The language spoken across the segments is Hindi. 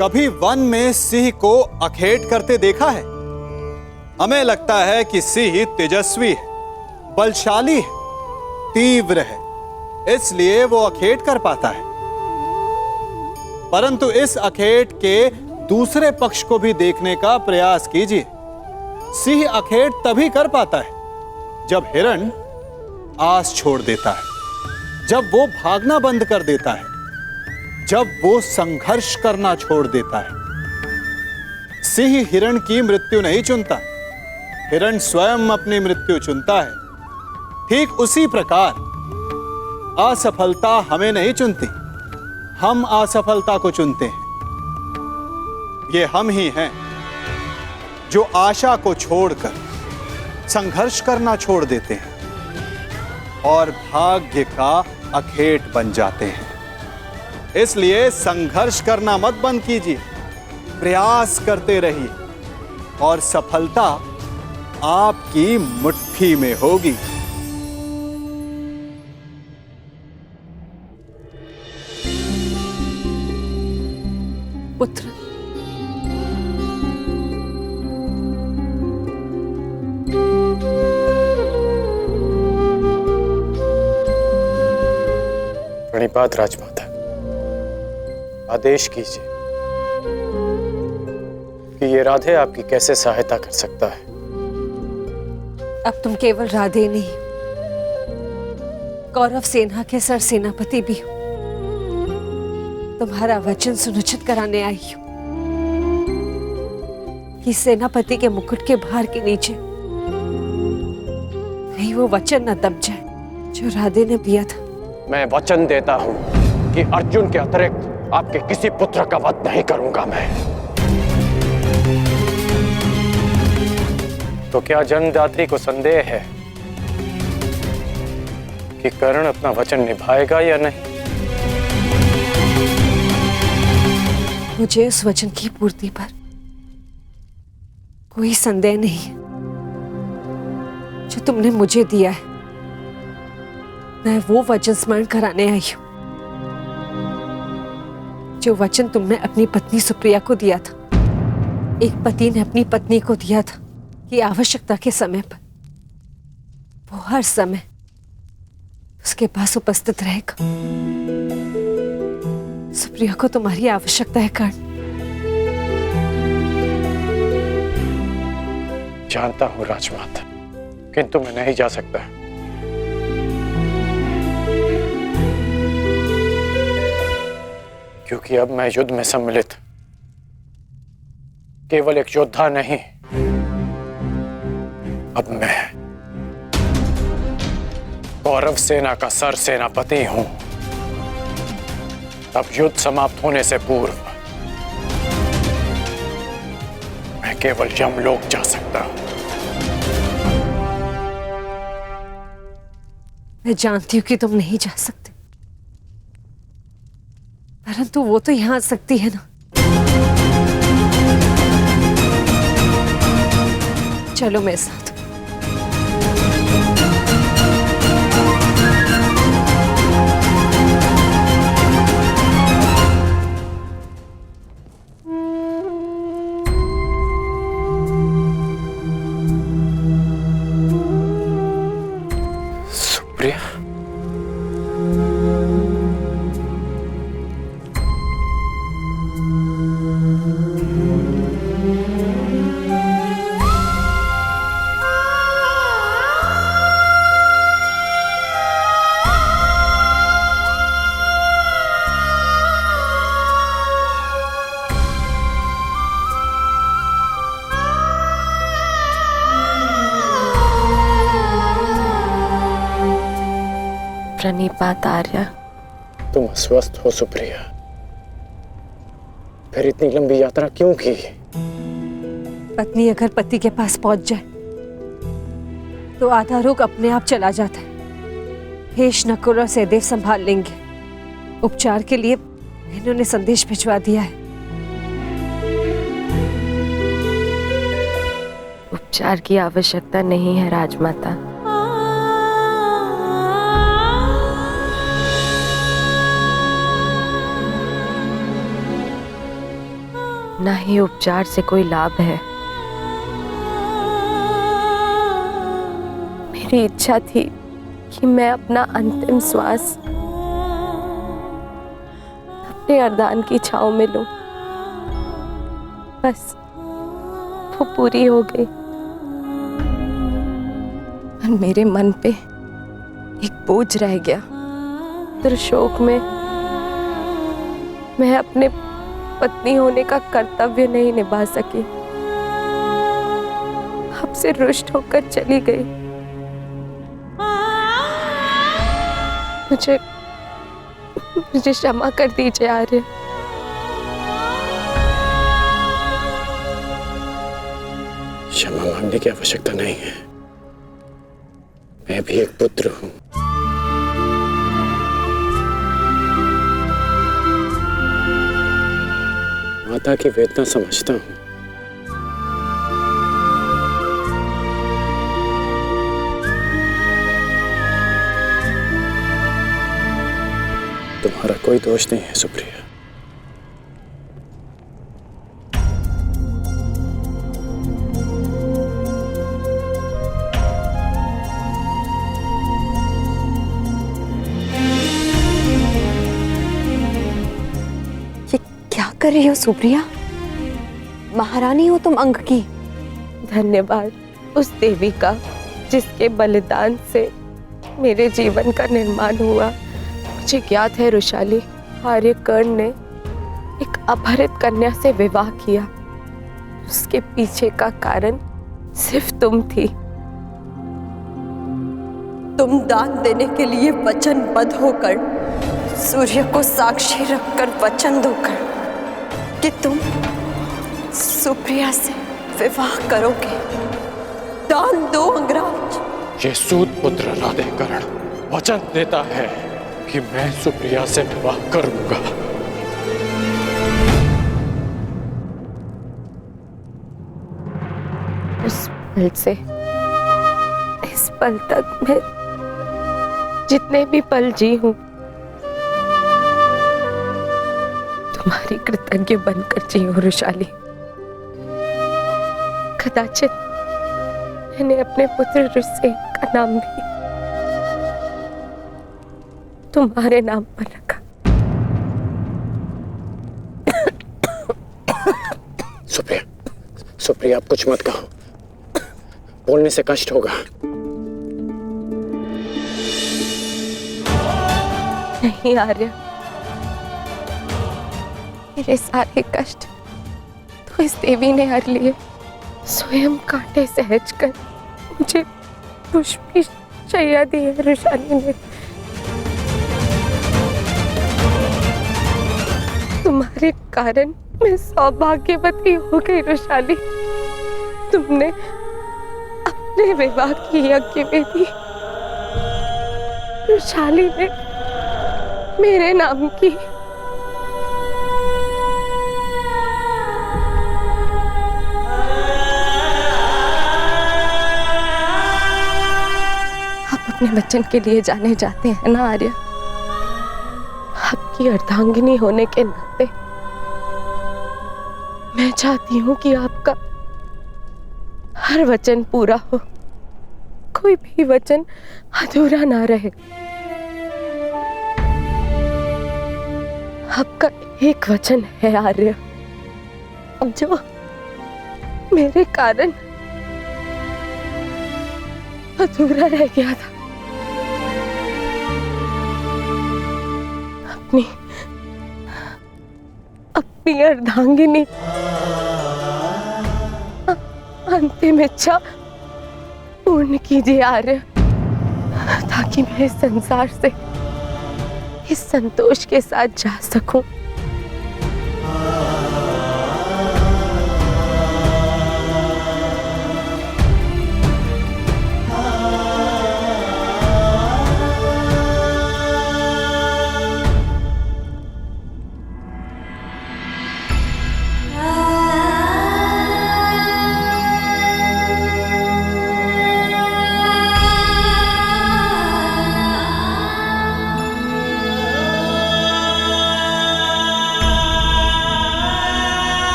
कभी वन में सिंह को अखेट करते देखा है? हमें लगता है कि सिंह तेजस्वी है, बलशाली है, तीव्र है, इसलिए वो अखेट कर पाता है। परंतु इस अखेट के दूसरे पक्ष को भी देखने का प्रयास कीजिए। सिंह अखेट तभी कर पाता है जब हिरण आस छोड़ देता है, जब वो भागना बंद कर देता है, जब वो संघर्ष करना छोड़ देता है। सिंह हिरण की मृत्यु नहीं चुनता, हिरण स्वयं अपनी मृत्यु चुनता है। ठीक उसी प्रकार असफलता हमें नहीं चुनती, हम असफलता को चुनते हैं। ये हम ही हैं जो आशा को छोड़कर संघर्ष करना छोड़ देते हैं और भाग्य का अखेट बन जाते हैं। इसलिए संघर्ष करना मत बंद कीजिए, प्रयास करते रहिए और सफलता आपकी मुट्ठी में होगी। पुत्र, प्रणिपात राजमाता, आदेश कीजिए कि ये राधे आपकी कैसे सहायता कर सकता है। अब तुम केवल राधे नहीं, कौरव सेना के सर सेनापति भी हो। तुम्हारा वचन सुनिश्चित कराने आई हूं कि सेनापति के मुकुट के भार के नीचे कहीं वो वचन न दब जाए जो राधे ने दिया था। मैं वचन देता हूं कि अर्जुन के अतिरिक्त आपके किसी पुत्र का वध नहीं करूंगा मैं। तो क्या जन्मदात्री को संदेह है कि कर्ण अपना वचन निभाएगा या नहीं? मुझे उस वचन की पूर्ति पर कोई संदेह नहीं है जो तुमने मुझे दिया है। मैं वो वचन स्मरण कराने आई हूं जो वचन तुमने अपनी पत्नी सुप्रिया को दिया था। एक पति ने अपनी पत्नी को दिया था कि आवश्यकता के समय पर वो हर समय उसके पास उपस्थित रहेगा। सुप्रिया को तुम्हारी आवश्यकता है कर्ण। जानता हूं राजमाता, किंतु मैं नहीं जा सकता। क्योंकि अब मैं युद्ध में सम्मिलित केवल एक योद्धा नहीं, अब मैं कौरव सेना का सर सेनापति हूं। अब युद्ध समाप्त होने से पूर्व मैं केवल यमलोक जा सकता हूं। मैं जानती हूं कि तुम नहीं जा सकते, परंतु वो तो यहां आ सकती है ना। चलो मेरे साथ। सुप्रिया, प्रणिपात आर्या। तुम अस्वस्थ हो सुप्रिया, फिर इतनी लंबी यात्रा क्यों की? पत्नी अगर पति के पास पहुंच जाए तो आधा रोग अपने आप चला जाता है। हेश, नकुल और सहदेव संभाल लेंगे। उपचार के लिए इन्होंने संदेश भिजवा दिया है। उपचार की आवश्यकता नहीं है राजमाता। ना ही उपचार से कोई लाभ है। मेरी इच्छा थी कि मैं अपना अंतिम श्वास अपने अर्धांग की छांव में लूं, बस वो पूरी हो गई। और मेरे मन पे एक बोझ रह गया। दुर्शोक में मैं अपने पत्नी होने का कर्तव्य नहीं निभा सकी, आपसे रुष्ट होकर चली गई। मुझे क्षमा कर दीजिए आर्य। क्षमा मांगने की आवश्यकता नहीं है। मैं भी एक पुत्र हूं। माता की वेदना समझता हूं। तुम्हारा कोई दोष नहीं है सुप्रिया। ये क्या कर रही हो सुप्रिया? महारानी हो तुम अंक की। धन्यवाद उस देवी का जिसके बलिदान से मेरे जीवन का निर्माण हुआ। मुझे ज्ञात है रुशाली, आर्यकर्ण ने एक अपहरित कन्या से विवाह किया। उसके पीछे का कारण सिर्फ तुम थी। तुम दान देने के लिए वचनबद्ध होकर, सूर्य को साक्षी रखकर वचन दोकर कि तुम सुप्रिया से विवाह करोगे। दान दो अंगराज। ये सूत पुत्र राधेकर्ण वचन देता है कि मैं सुप्रिया से विवाह करूंगा। उस पल से इस पल तक मैं जितने भी पल जी हूं तुम्हारी कृतज्ञ बनकर जी हूं रुशाली। कदाचित मैंने अपने पुत्र रुसेन का नाम भी तुम्हारे नाम पर रखा। सुप्रिया, सुप्रिया आप कुछ मत कहो, बोलने से कष्ट होगा। नहीं आर्य, मेरे सारे कष्ट तो इस देवी ने हर लिए। स्वयं कांटे सहज कर मुझे पुष्पी शैया दी है रुशाली ने। तुम्हारे कारण मैं सौभाग्यवती हो गई रुशाली। तुमने अपने विवाह की यज्ञ वेदी रुशाली ने मेरे नाम की। आप अपने वचन के लिए जाने जाते हैं ना आर्य। आपकी अर्धांगिनी होने के नाते मैं चाहती हूं कि आपका हर वचन पूरा हो, कोई भी वचन अधूरा ना रहे। आपका एक वचन है आर्य, जो मेरे कारण अधूरा रह गया था। अपनी अर्धांगिनी अंतिम इच्छा पूर्ण कीजिए आर्य, ताकि मैं इस संसार से इस संतोष के साथ जा सकूं।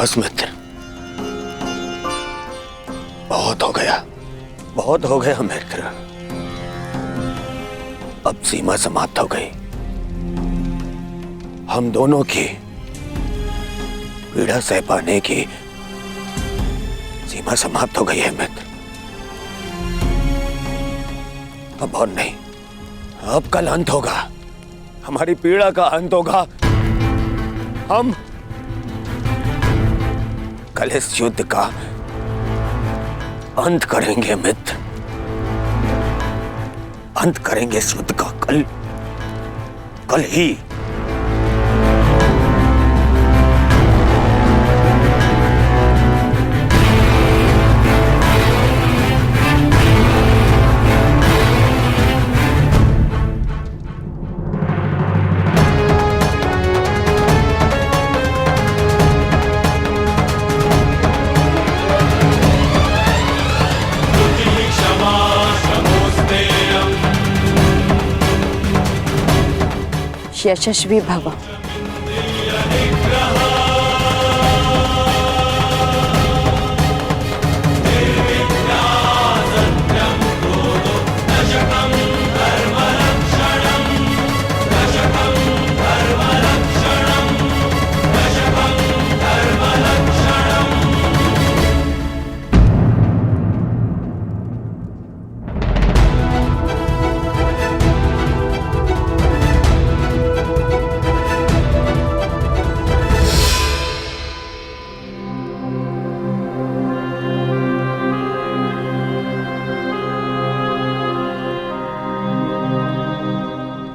बस मित्र, बहुत हो गया, बहुत हो गया मित्र। अब सीमा समाप्त हो गई। हम दोनों की पीड़ा सह पाने की सीमा समाप्त हो गई है मित्र। अब और नहीं, अब कल अंत होगा, हमारी पीड़ा का अंत होगा। हम कल इस युद्ध का अंत करेंगे मित्र, अंत करेंगे इस युद्ध का कल, कल ही। यशस्वी भव।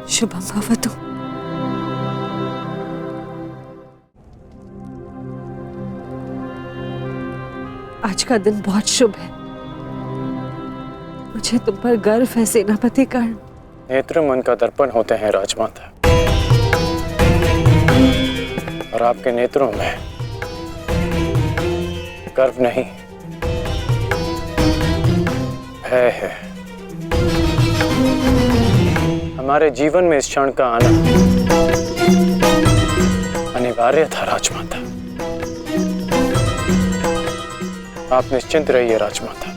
शुभम भवतु। आज का दिन बहुत शुभ है, मुझे तुम पर गर्व है सेनापति कर्ण। नेत्र मन का दर्पण होते हैं राजमाता, और आपके नेत्रों में गर्व नहीं, भय है। हमारे जीवन में इस क्षण का आना अनिवार्य था राजमाता। आप निश्चिंत रहिए राजमाता,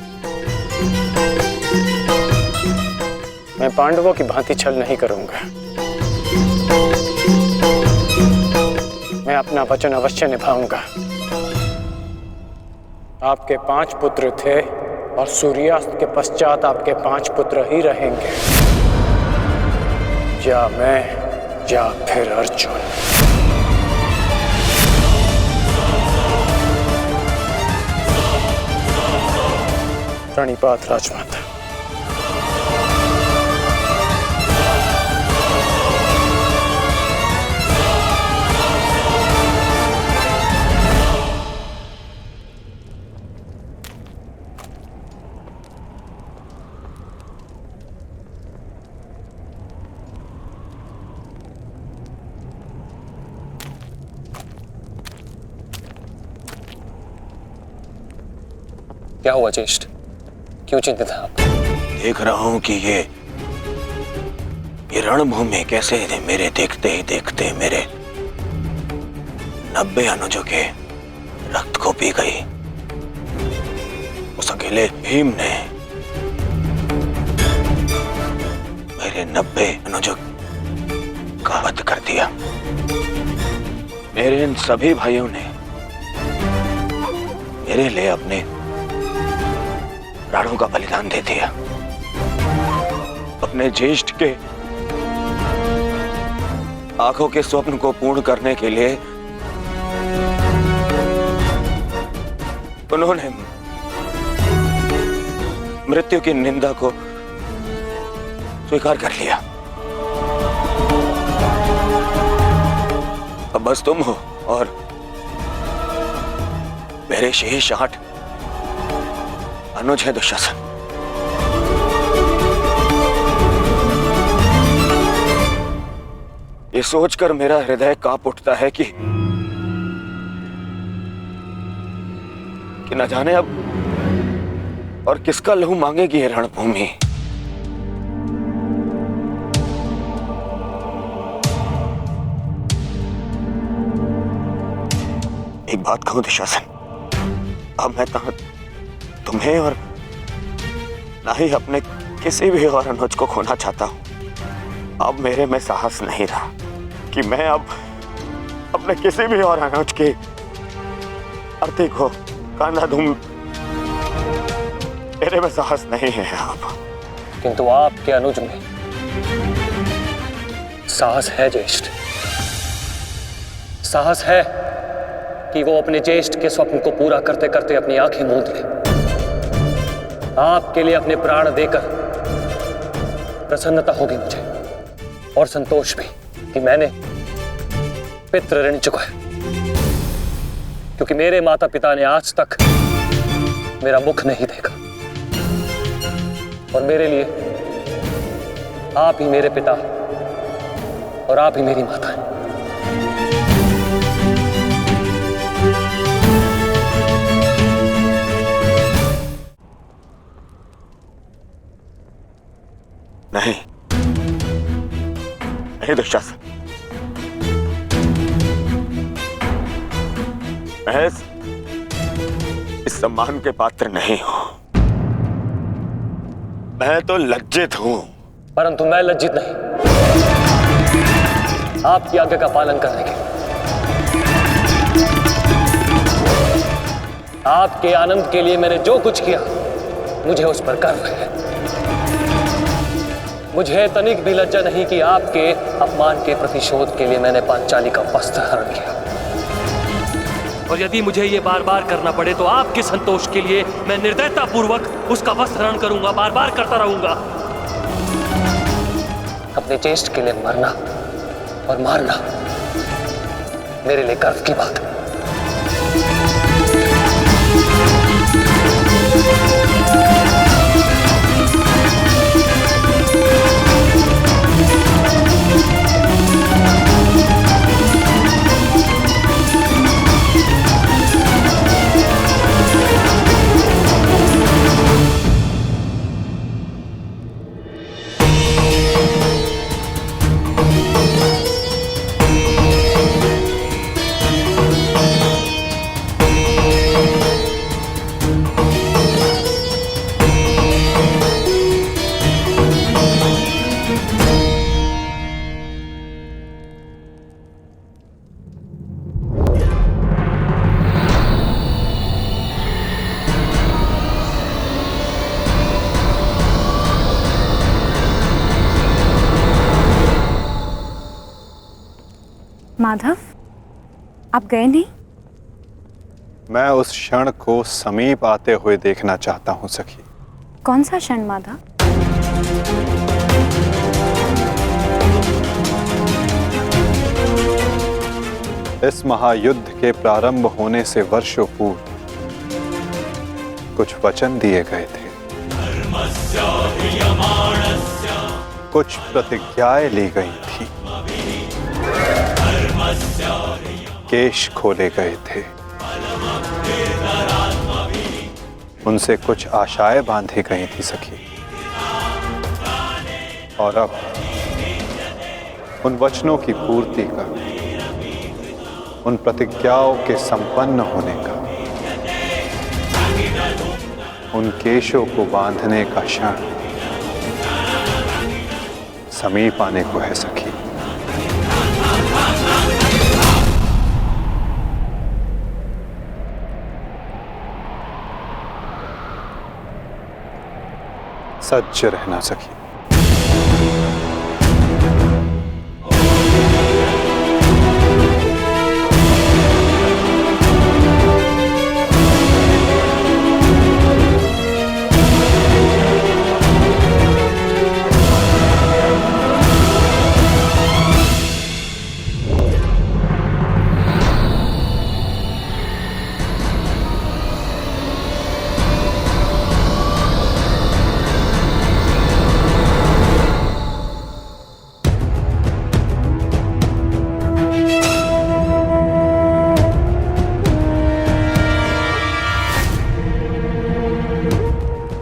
मैं पांडवों की भांति छल नहीं करूंगा। मैं अपना वचन अवश्य निभाऊंगा। आपके 5 पुत्र थे और सूर्यास्त के पश्चात आपके 5 पुत्र ही रहेंगे, या मैं या फिर अर्जुन। प्रणिपात राजमाता। क्या हुआ ज्येष्ठ, क्यों चिंतित हैं आप? देख रहा हूं कि ये रणभूमि कैसे मेरे देखते ही देखते मेरे 90 अनुजों के रक्त को पी गई। उस अकेले भीम ने मेरे 90 अनुजों का वध कर दिया। मेरे इन सभी भाइयों ने मेरे लिए अपने प्राणों का बलिदान दे दिया। अपने ज्येष्ठ के आंखों के स्वप्न को पूर्ण करने के लिए उन्होंने मृत्यु की निंदा को स्वीकार कर लिया। अब बस तुम हो और मेरे शेष 8 अनुज है दुशासन। ये सोचकर मेरा हृदय कांप उठता है कि न जाने अब और किसका लहू मांगेगी ये रणभूमि। एक बात कहूं दुशासन, अब मैं तुम्हें और ना ही अपने किसी भी और अनुज को खोना चाहता हूं। अब मेरे में साहस नहीं रहा कि मैं अब अपने किसी भी और अनुज की अर्थी को कांधा दूं। मेरे में साहस नहीं है अब। किंतु आपके अनुज में साहस है ज्येष्ठ। साहस है कि वो अपने ज्येष्ठ के स्वप्न को पूरा करते करते अपनी आंखें मूंद ले। आपके लिए अपने प्राण देकर प्रसन्नता होगी मुझे, और संतोष भी कि मैंने पितृ ऋण चुकाया, क्योंकि मेरे माता पिता ने आज तक मेरा मुख नहीं देखा, और मेरे लिए आप ही मेरे पिता और आप ही मेरी माता हैं। नहीं नहीं दुशासन, मैं इस सम्मान के पात्र नहीं हूं। मैं तो लज्जित हूं। परंतु मैं लज्जित नहीं, आपकी आज्ञा का पालन करने के, आपके आनंद के लिए मैंने जो कुछ किया मुझे उस पर गर्व है। मुझे तनिक भी लज्जा नहीं कि आपके अपमान के प्रतिशोध के लिए मैंने पांचाली का वस्त्र हरण किया, और यदि मुझे ये बार बार करना पड़े तो आपके संतोष के लिए मैं निर्दयता पूर्वक उसका वस्त्र हरण करूंगा, बार बार करता रहूंगा। अपने ज्येष्ठ के लिए मरना और मारना मेरे लिए गर्व की बात है। माधव, आप गए नहीं? मैं उस क्षण को समीप आते हुए देखना चाहता हूं सखी। कौन सा क्षण माधव? इस महायुद्ध के प्रारंभ होने से वर्षों पूर्व कुछ वचन दिए गए थे, कुछ प्रतिज्ञाएं ली गई थी, केश खोले गए थे, उनसे कुछ आशाएं बांधी गई थी सखी। और अब उन वचनों की पूर्ति का, उन प्रतिज्ञाओं के संपन्न होने का, उन केशों को बांधने का क्षण समीप आने को है सखी। सज्ज रहना सखी।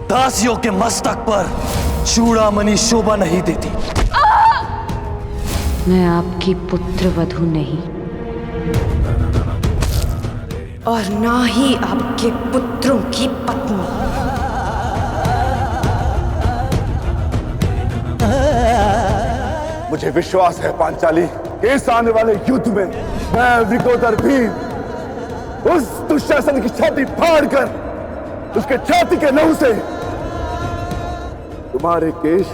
दासियों के मस्तक पर चूड़ामणि शोभा नहीं देती। मैं आपकी पुत्र वधू नहीं, और ना ही आपके पुत्रों की पत्नी। मुझे विश्वास है पांचाली, इस आने वाले युद्ध में मैं विकोदर भीम उस दुशासन की छाती फाड़कर उसके छाती के लहू से तुम्हारे केश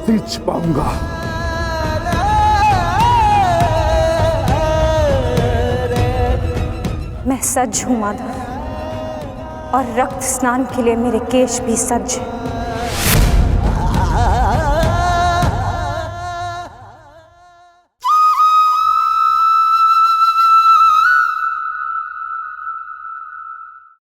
सींच पाऊंगा। मैं सज्ज हूं माधव, और रक्त स्नान के लिए मेरे केश भी सज्ज हैं।